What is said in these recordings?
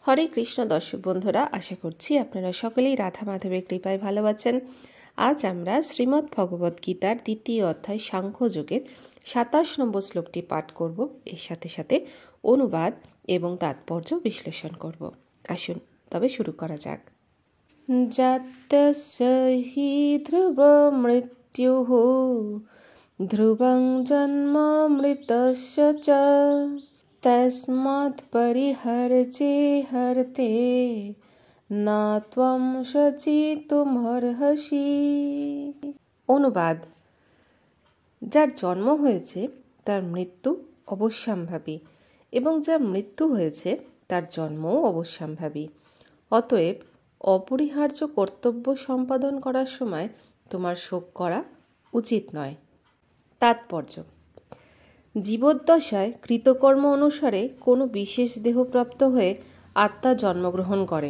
হরে কৃষ্ণ দর্শক বন্ধুরা, আশা করছি আপনারা সকলেই রাধা মাধবের কৃপায় ভালো আছেন। আজ আমরা শ্রীমদ্ ভগবদ গীতার 2য় অধ্যায় সাংখ্যযোগের 27 নম্বর শ্লোকটি পাঠ করব। এর সাথে সাথে অনুবাদ এবং তাৎপর্য বিশ্লেষণ করব। আসুন তবে শুরু করা যাক। জাত্যস্য হি ধ্রুব মৃত্যুঃ ধ্রুবং জন্ম মৃতস্য চ তস্মাৎ পরিহর্যেহর্তে না ত্বং শচিতুমর্হসি। অনুবাদ: যার জন্ম হয়েছে তার মৃত্যু অবশ্যম্ভাবী, এবং যার মৃত্যু হয়েছে তার জন্মও অবশ্যম্ভাবী। অতএব অপরিহার্য কর্তব্য সম্পাদন করার সময় তোমার শোক করা উচিত নয়। তাৎপর্য: জীবদ্দশায় কৃতকর্ম অনুসারে কোনো বিশেষ দেহপ্রাপ্ত হয়ে আত্মা জন্মগ্রহণ করে।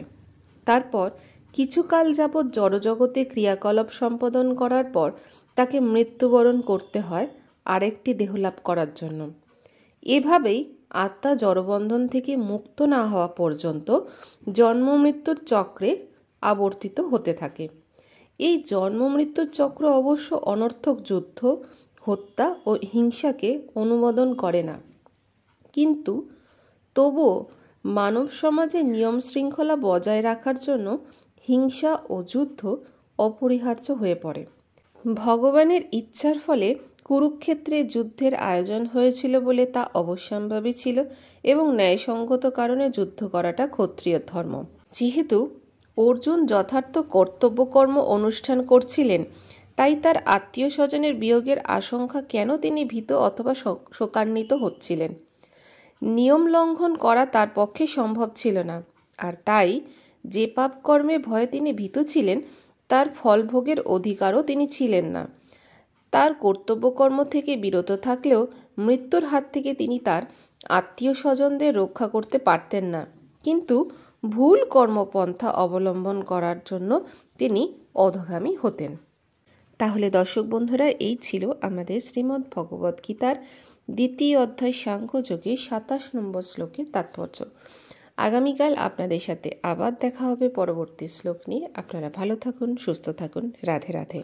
তারপর কিছুকাল যাবৎ জড়জগতে ক্রিয়াকলাপ সম্পাদন করার পর তাকে মৃত্যুবরণ করতে হয় আরেকটি দেহলাভ করার জন্য। এভাবেই আত্মা জড়বন্ধন থেকে মুক্ত না হওয়া পর্যন্ত জন্ম মৃত্যুর চক্রে আবর্তিত হতে থাকে। এই জন্ম মৃত্যুর চক্র অবশ্য অনর্থক যুদ্ধ, হত্যা ও হিংসাকে অনুমোদন করে না, কিন্তু তবুও মানব সমাজে নিয়ম শৃঙ্খলা বজায় রাখার জন্য হিংসা ও যুদ্ধ অপরিহার্য হয়ে পড়ে। ভগবানের ইচ্ছার ফলে কুরুক্ষেত্রে যুদ্ধের আয়োজন হয়েছিল বলে তা অবশ্যম্ভাবী ছিল, এবং ন্যায়সঙ্গত কারণে যুদ্ধ করাটা ক্ষত্রিয় ধর্ম। যেহেতু অর্জুন যথার্থ কর্তব্যকর্ম অনুষ্ঠান করছিলেন, তাই তার আত্মীয় স্বজনের বিয়োগের আশঙ্কা কেন তিনি ভীত অথবা শোকান্বিত হচ্ছিলেন? নিয়ম লঙ্ঘন করা তার পক্ষে সম্ভব ছিল না, আর তাই যে পাপ কর্মে ভয়ে তিনি ভীত ছিলেন তার ফলভোগের অধিকারও তিনি ছিলেন না। তার কর্তব্যকর্ম থেকে বিরত থাকলেও মৃত্যুর হাত থেকে তিনি তার আত্মীয় স্বজনদের রক্ষা করতে পারতেন না, কিন্তু ভুল কর্মপন্থা অবলম্বন করার জন্য তিনি অধগামী হতেন। তাহলে দর্শক বন্ধুরা, এই ছিল আমাদের শ্রীমদ্ ভগবদ গীতার 2য় অধ্যায় সাংখ্যযোগের 27 নম্বর শ্লোকের তাৎপর্য। আগামীকাল আপনাদের সাথে আবার দেখা হবে পরবর্তী শ্লোক নিয়ে। আপনারা ভালো থাকুন, সুস্থ থাকুন। রাধে রাধে।